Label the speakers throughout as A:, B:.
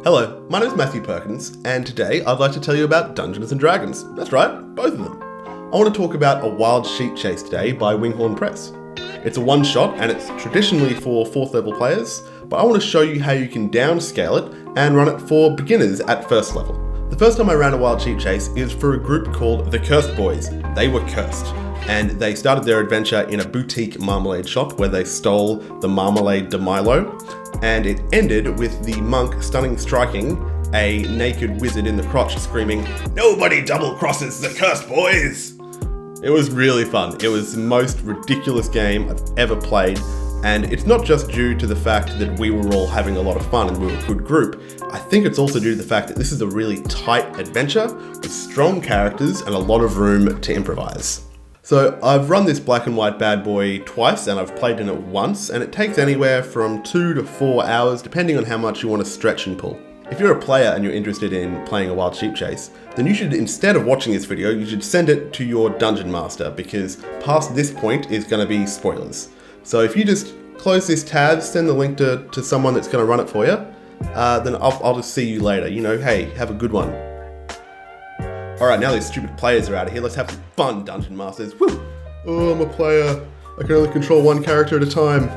A: Hello, my name is Matthew Perkins, and today I'd like to tell you about Dungeons & Dragons. That's right, both of them. I want to talk about A Wild Sheep Chase today by Winghorn Press. It's a one-shot, and it's traditionally for 4th level players, but I want to show you how you can downscale it and run it for beginners at 1st level. The first time I ran A Wild Sheep Chase is for a group called the Cursed Boys. They were cursed, and they started their adventure in a boutique marmalade shop where they stole the marmalade de Milo, and it ended with the monk striking a naked wizard in the crotch screaming, "Nobody double crosses the Cursed Boys!" It was really fun. It was the most ridiculous game I've ever played, and it's not just due to the fact that we were all having a lot of fun and we were a good group. I think it's also due to the fact that this is a really tight adventure with strong characters and a lot of room to improvise. So I've run this black and white bad boy twice, and I've played in it once, and it takes anywhere from 2 to 4 hours depending on how much you want to stretch and pull. If you're a player and you're interested in playing A Wild Sheep Chase, then you should, instead of watching this video, you should send it to your dungeon master, because past this point is going to be spoilers. So if you just close this tab, send the link to someone that's going to run it for you, then I'll just see you later. You know, hey, have a good one. Alright, now these stupid players are out of here, let's have some fun, Dungeon Masters. Woo! Oh, I'm a player. I can only control one character at a time.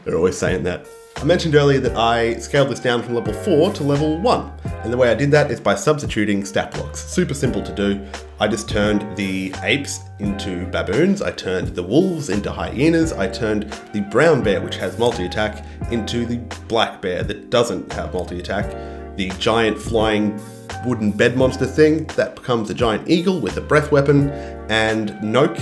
A: They're always saying that. I mentioned earlier that I scaled this down from level 4 to level 1. And the way I did that is by substituting stat blocks. Super simple to do. I just turned the apes into baboons, I turned the wolves into hyenas, I turned the brown bear, which has multi-attack, into the black bear that doesn't have multi-attack. The giant flying wooden bed monster thing, that becomes a giant eagle with a breath weapon, and Noke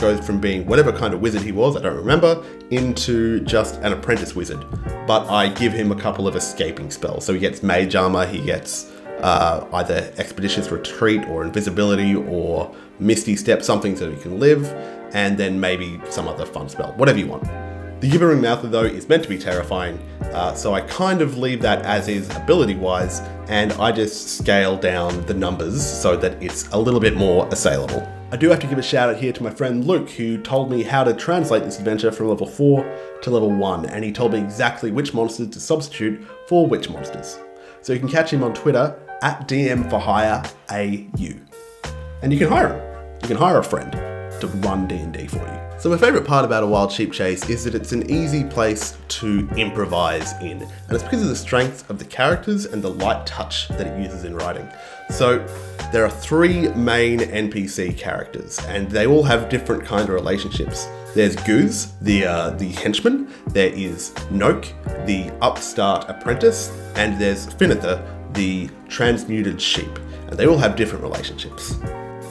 A: goes from being whatever kind of wizard he was, I don't remember, into just an apprentice wizard. But I give him a couple of escaping spells. So he gets mage armor, he gets either expeditious retreat or invisibility or misty step, something so he can live, and then maybe some other fun spell, whatever you want. The gibbering mouther though is meant to be terrifying, so I kind of leave that as is ability-wise, and I just scale down the numbers so that it's a little bit more assailable. I do have to give a shout out here to my friend Luke, who told me how to translate this adventure from level 4 to level 1, and he told me exactly which monsters to substitute for which monsters. So you can catch him on Twitter at DM4HireAU. And you can hire him. You can hire a friend to run D&D for you. So my favourite part about A Wild Sheep Chase is that it's an easy place to improvise in, and it's because of the strength of the characters and the light touch that it uses in writing. So there are 3 main NPC characters, and they all have different kind of relationships. There's Guz, the henchman, there is Noke, the upstart apprentice, and there's Finither, the transmuted sheep, and they all have different relationships.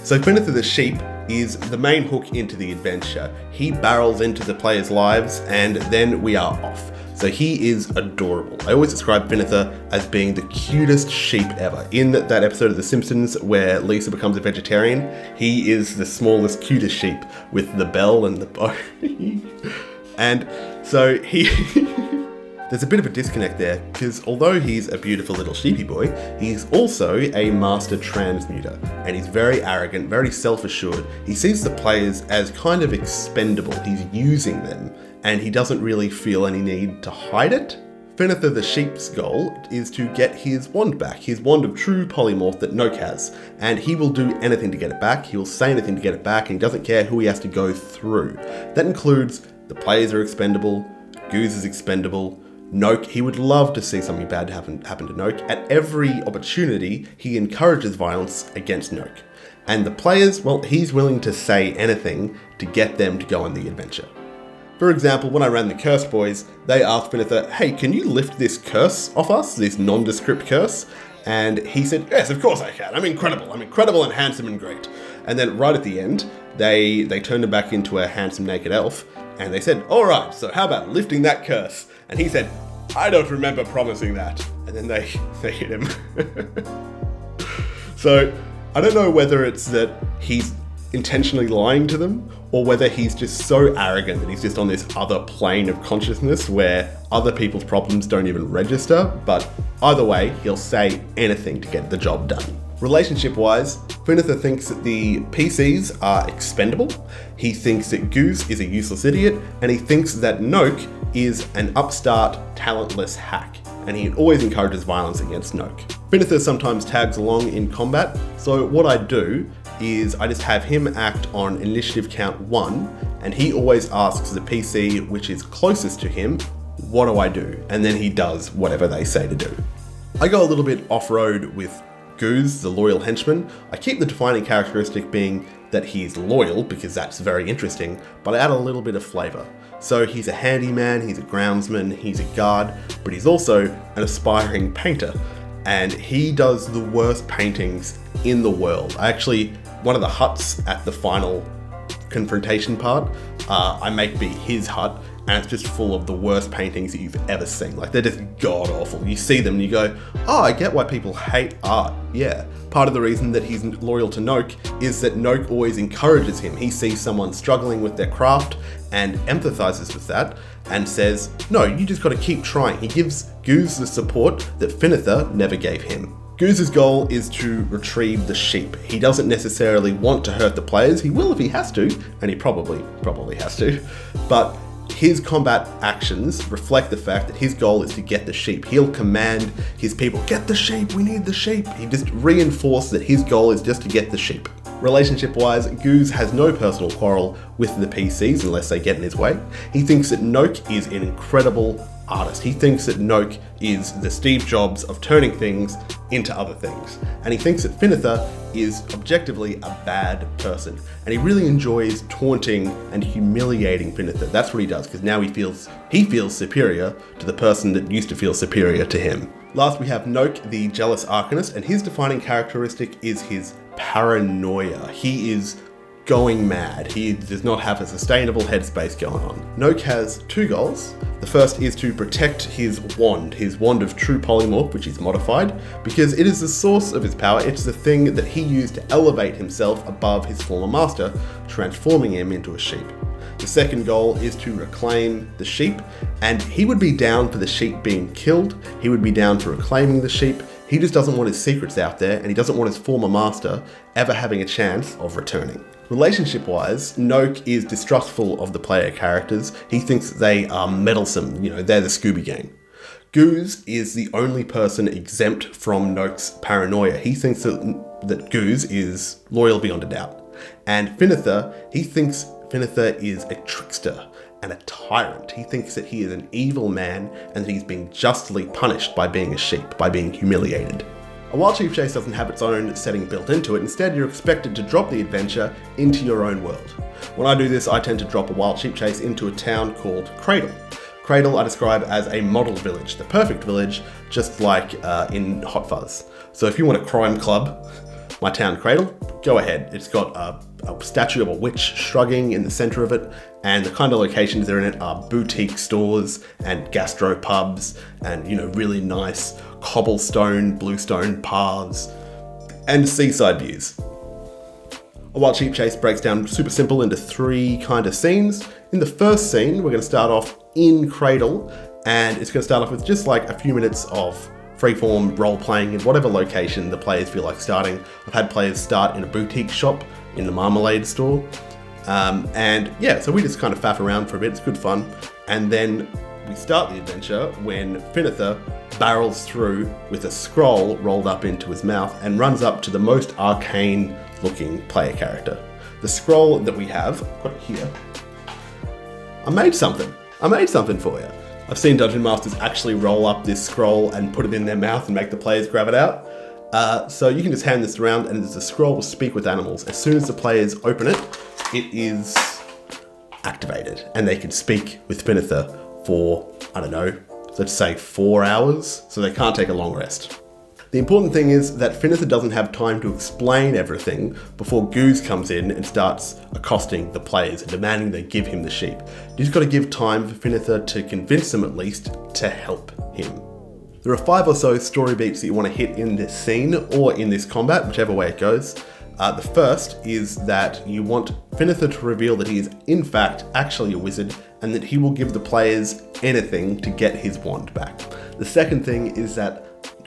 A: So Finither the sheep is the main hook into the adventure. He barrels into the players' lives, and then we are off. So he is adorable. I always describe Finither as being the cutest sheep ever. In that episode of The Simpsons where Lisa becomes a vegetarian, he is the smallest, cutest sheep with the bell and the bow. And so there's a bit of a disconnect there, because although he's a beautiful little sheepy boy, he's also a master transmuter, and he's very arrogant, very self-assured. He sees the players as kind of expendable. He's using them, and he doesn't really feel any need to hide it. Finither the sheep's goal is to get his wand back, his wand of true polymorph that Noke has, and he will do anything to get it back. He will say anything to get it back, and he doesn't care who he has to go through. That includes the players are expendable, Guz is expendable, Noke, he would love to see something bad happen to Noke. At every opportunity, he encourages violence against Noke. And the players, well, he's willing to say anything to get them to go on the adventure. For example, when I ran the Cursed Boys, they asked Finither, "Hey, can you lift this curse off us, this nondescript curse?" And he said, "Yes, of course I can. I'm incredible and handsome and great." And then right at the end, they turned him back into a handsome naked elf, and they said, "All right, so how about lifting that curse?" And he said, "I don't remember promising that." And then they hit him. So I don't know whether it's that he's intentionally lying to them, or whether he's just so arrogant that he's just on this other plane of consciousness where other people's problems don't even register. But either way, he'll say anything to get the job done. Relationship-wise, Finither thinks that the PCs are expendable, he thinks that Guz is a useless idiot, and he thinks that Noke is an upstart, talentless hack. and he always encourages violence against Noke. Finither sometimes tags along in combat, so what I do is I just have him act on initiative count 1, and he always asks the PC which is closest to him, what do I do? And then he does whatever they say to do. I go a little bit off-road with Guz, the loyal henchman. I keep the defining characteristic being that he's loyal, because that's very interesting, but I add a little bit of flavour. So he's a handyman, he's a groundsman, he's a guard, but he's also an aspiring painter. And he does the worst paintings in the world. One of the huts at the final confrontation part, I make be his hut, and it's just full of the worst paintings that you've ever seen. Like, they're just god-awful. You see them and you go, oh, I get why people hate art. Yeah. Part of the reason that he's loyal to Noke is that Noke always encourages him. He sees someone struggling with their craft and empathizes with that and says, no, you just got to keep trying. He gives Guz the support that Finither never gave him. Guz's goal is to retrieve the sheep. He doesn't necessarily want to hurt the players. He will if he has to, and he probably has to, but his combat actions reflect the fact that his goal is to get the sheep. He'll command his people, get the sheep, we need the sheep. He just reinforces that his goal is just to get the sheep. Relationship-wise, Guz has no personal quarrel with the PCs unless they get in his way. He thinks that Noke is an incredible artist. He thinks that Noke is the Steve Jobs of turning things into other things. And he thinks that Finither is objectively a bad person. And he really enjoys taunting and humiliating Finither. That's what he does, because now he feels superior to the person that used to feel superior to him. Last, we have Noke, the jealous arcanist, and his defining characteristic is his paranoia. He is going mad. He does not have a sustainable headspace going on. Noke has 2 goals. The first is to protect his wand of true polymorph, which is modified, because it is the source of his power. It's the thing that he used to elevate himself above his former master, transforming him into a sheep. The second goal is to reclaim the sheep, and he would be down for the sheep being killed. He would be down for reclaiming the sheep. He just doesn't want his secrets out there, and he doesn't want his former master ever having a chance of returning. Relationship-wise, Noke is distrustful of the player characters. He thinks that they are meddlesome, they're the Scooby Gang. Guz is the only person exempt from Noke's paranoia. He thinks that Guz is loyal beyond a doubt. And Finither, he thinks Finither is a trickster and a tyrant. He thinks that he is an evil man and that he's being justly punished by being a sheep, by being humiliated. A wild sheep chase doesn't have its own setting built into it. Instead, you're expected to drop the adventure into your own world. When I do this, I tend to drop a wild sheep chase into a town called Cradle. Cradle I describe as a model village, the perfect village, just like in Hot Fuzz. So if you want a crime club, my town Cradle, go ahead. It's got a statue of a witch shrugging in the center of it, and the kind of locations that are in it are boutique stores and gastro pubs and, really nice cobblestone, bluestone paths and seaside views. A wild sheep chase breaks down super simple into 3 kind of scenes. In the first scene, we're going to start off in Cradle, and it's going to start off with just like a few minutes of freeform role-playing in whatever location the players feel like starting. I've had players start in a boutique shop, in the marmalade store, so we just kind of faff around for a bit. It's good fun, and then we start the adventure when Finither barrels through with a scroll rolled up into his mouth and runs up to the most arcane-looking player character. The scroll that we have, I've got it here. I made something for you. I've seen Dungeon Masters actually roll up this scroll and put it in their mouth and make the players grab it out. So you can just hand this around, and there's a scroll to speak with animals. As soon as the players open it, it is activated, and they can speak with Finither for, let's say 4 hours, so they can't take a long rest. The important thing is that Finither doesn't have time to explain everything before Guz comes in and starts accosting the players and demanding they give him the sheep. You just got to give time for Finither to convince them at least to help him. There are 5 or so story beats that you want to hit in this scene or in this combat, whichever way it goes. The first is that you want Finither to reveal that he is in fact actually a wizard and that he will give the players anything to get his wand back. The second thing is that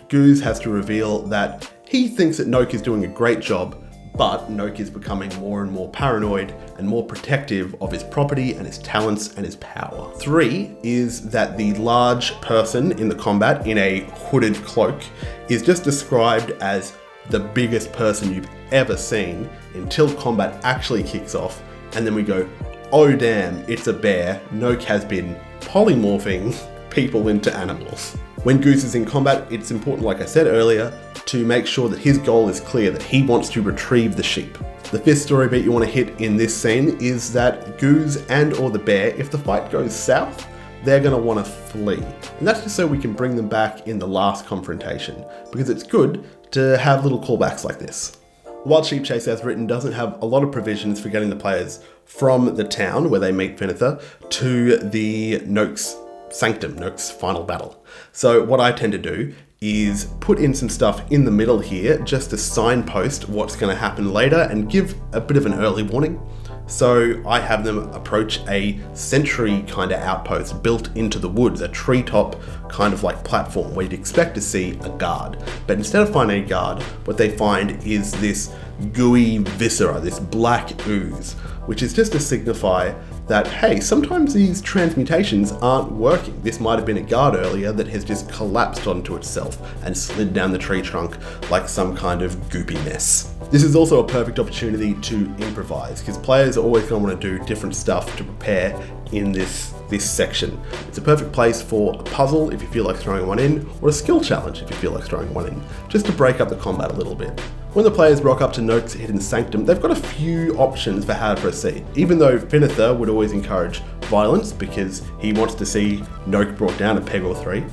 A: Guz has to reveal that he thinks that Noke is doing a great job, But Noke is becoming more and more paranoid and more protective of his property and his talents and his power. 3 is that the large person in the combat in a hooded cloak is just described as the biggest person you've ever seen until combat actually kicks off, and then we go, oh damn, it's a bear. Noke has been polymorphing people into animals. When Guz is in combat, it's important, like I said earlier, to make sure that his goal is clear, that he wants to retrieve the sheep. The 5th story beat you want to hit in this scene is that Guz and or the bear, if the fight goes south, they're going to want to flee. And that's just so we can bring them back in the last confrontation, because it's good to have little callbacks like this. Wild Sheep Chase, as written, doesn't have a lot of provisions for getting the players from the town where they meet Finitha to the Noke's sanctum, Noke's final battle. So what I tend to do is put in some stuff in the middle here just to signpost what's going to happen later and give a bit of an early warning. So I have them approach a sentry kind of outpost built into the woods, a treetop kind of like platform where you'd expect to see a guard. But instead of finding a guard, what they find is this gooey viscera, this black ooze, which is just to signify that, hey, sometimes these transmutations aren't working. This might have been a guard earlier that has just collapsed onto itself and slid down the tree trunk like some kind of goopy mess. This is also a perfect opportunity to improvise, because players are always going to want to do different stuff to prepare in this section. It's a perfect place for a puzzle if you feel like throwing one in, or a skill challenge if you feel like throwing one in, just to break up the combat a little bit. When the players rock up to Noke's hidden sanctum, they've got a few options for how to proceed. Even though Finitha would always encourage violence because he wants to see Noke brought down a peg or 3,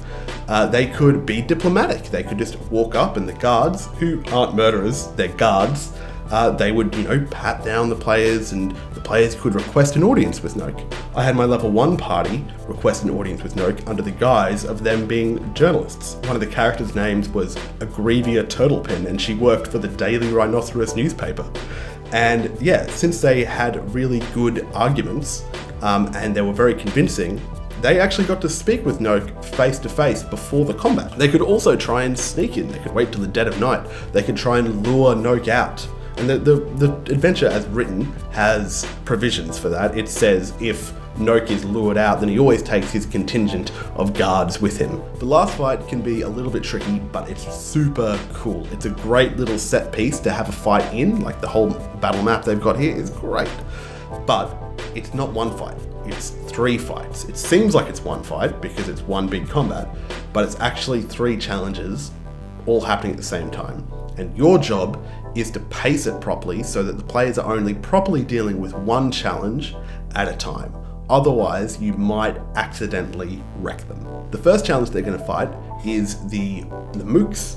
A: they could be diplomatic. They could just walk up and the guards, who aren't murderers, they're guards, they would, pat down the players, and the players could request an audience with Noke. I had my level 1 party request an audience with Noke under the guise of them being journalists. One of the characters' names was Agrivia Turtlepin, and she worked for the Daily Rhinoceros newspaper. And yeah, since they had really good arguments, and they were very convincing, they actually got to speak with Noke face to face before the combat. They could also try and sneak in. They could wait till the dead of night. They could try and lure Noke out. And the adventure as written has provisions for that. It says if Noke is lured out, then he always takes his contingent of guards with him. The last fight can be a little bit tricky, but it's super cool. It's a great little set piece to have a fight in, like the whole battle map they've got here is great. But it's not one fight, it's 3 fights. It seems like it's one fight because it's one big combat, but it's actually 3 challenges all happening at the same time. And your job is to pace it properly so that the players are only properly dealing with one challenge at a time. Otherwise, you might accidentally wreck them. The first challenge they're going to fight is the mooks,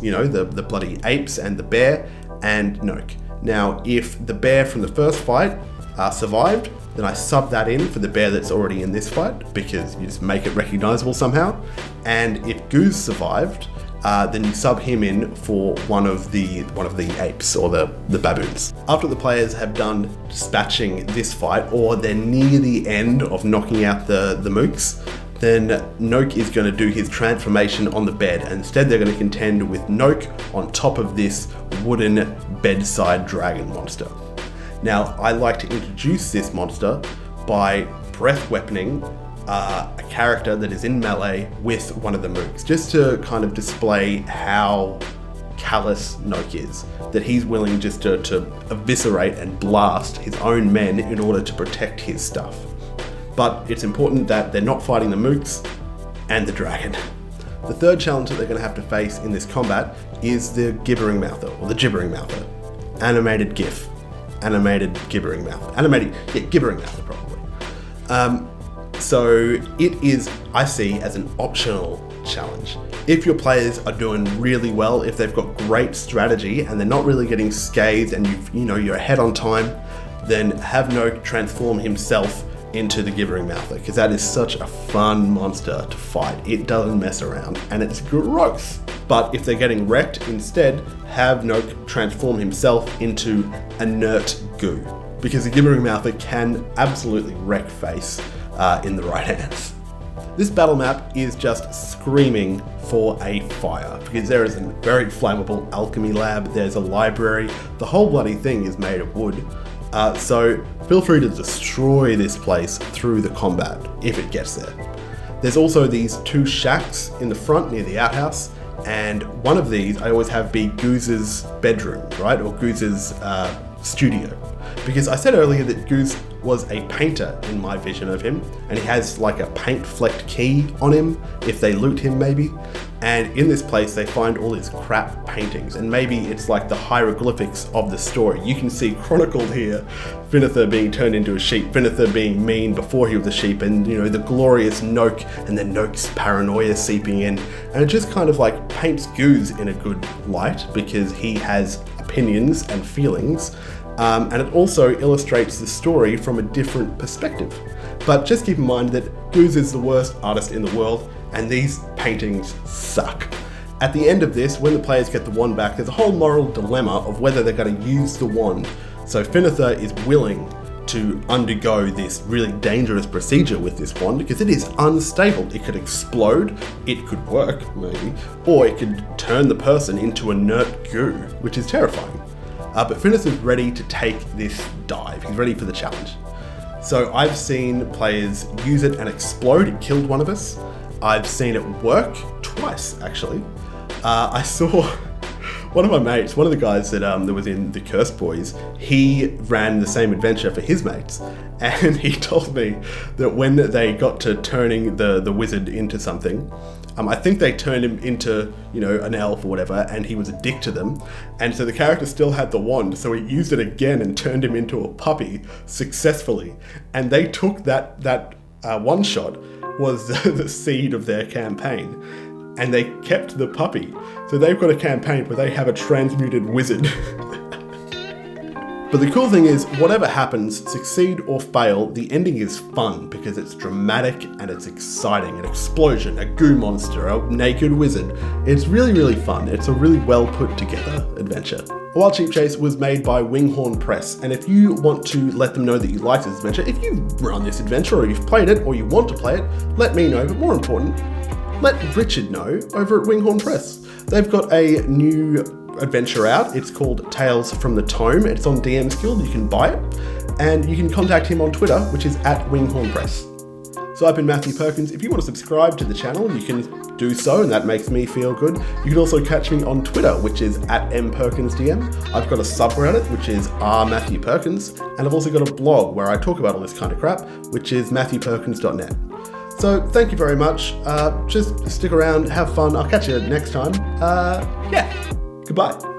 A: the bloody apes and the bear and Noke. Now, if the bear from the first fight survived, then I sub that in for the bear that's already in this fight, because you just make it recognizable somehow. And if Guz survived, then you sub him in for one of the apes or the baboons. After the players have done dispatching this fight, or they're near the end of knocking out the mooks, then Noke is going to do his transformation on the bed, and instead they're going to contend with Noke on top of this wooden bedside dragon monster. Now, I like to introduce this monster by breath weaponing a character that is in melee with one of the mooks, just to kind of display how callous Noke is, that he's willing just to eviscerate and blast his own men in order to protect his stuff. But it's important that they're not fighting the mooks and the dragon. The third challenge that they're going to have to face in this combat is the gibbering mouther, or the gibbering mouther. Animated GIF. Animated gibbering mouther. Gibbering mouther probably. So it is, I see, as an optional challenge. If your players are doing really well, if they've got great strategy and they're not really getting scathed and you're ahead on time, then have Noke transform himself into the gibbering mouther, because that is such a fun monster to fight. It doesn't mess around and it's gross. But if they're getting wrecked, instead have Noke transform himself into inert goo, because the gibbering mouther can absolutely wreck face in the right hands. This battle map is just screaming for a fire because there is a very flammable alchemy lab, there's a library, the whole bloody thing is made of wood. So feel free to destroy this place through the combat if it gets there. There's also these 2 shacks in the front near the outhouse, and one of these I always have be Guz's bedroom, right? Or Guz's studio. Because I said earlier that Guz was a painter in my vision of him, and he has like a paint flecked key on him if they loot him maybe. And in this place they find all these crap paintings, and maybe it's like the hieroglyphics of the story. You can see chronicled here Finithar being turned into a sheep, Finithar being mean before he was a sheep, and you know, the glorious Noke and then Noke's paranoia seeping in. And it just kind of like paints Guz in a good light because he has opinions and feelings. And it also illustrates the story from a different perspective. But just keep in mind that Guz is the worst artist in the world, and these paintings suck. At the end of this, when the players get the wand back, there's a whole moral dilemma of whether they're going to use the wand. So Finithar is willing to undergo this really dangerous procedure with this wand because it is unstable. It could explode, it could work maybe, or it could turn the person into inert goo, which is terrifying. But Finithar is ready to take this dive. He's ready for the challenge. So I've seen players use it and explode. It killed one of us. I've seen it work twice, actually. I saw one of my mates, one of the guys that was in the Cursed Boys, he ran the same adventure for his mates. And he told me that when they got to turning the wizard into something, I think they turned him into, you know, an elf or whatever, and he was a dick to them. And so the character still had the wand, so he used it again and turned him into a puppy successfully. And they took that one shot was the seed of their campaign, and they kept the puppy. So they've got a campaign where they have a transmuted wizard. But the cool thing is, whatever happens, succeed or fail, the ending is fun because it's dramatic and it's exciting. An explosion, a goo monster, a naked wizard. It's really, really fun. It's a really well put together adventure. A Wild Sheep Chase was made by Winghorn Press, and if you want to let them know that you like this adventure, if you run this adventure or you've played it or you want to play it, let me know, but more important, let Richard know over at Winghorn Press. They've got a new adventure out. It's called Tales from the Tome. It's on DM's Guild. You can buy it, and you can contact him on Twitter, which is @WinghornPress. So I've been Matthew Perkins. If you want to subscribe to the channel, you can do so, and that makes me feel good. You can also catch me on Twitter, which is @MPerkinsDM. I've got a subreddit, which is rMatthewPerkins, and I've also got a blog where I talk about all this kind of crap, which is MatthewPerkins.net. So thank you very much. Just stick around, have fun. I'll catch you next time. Yeah. Goodbye.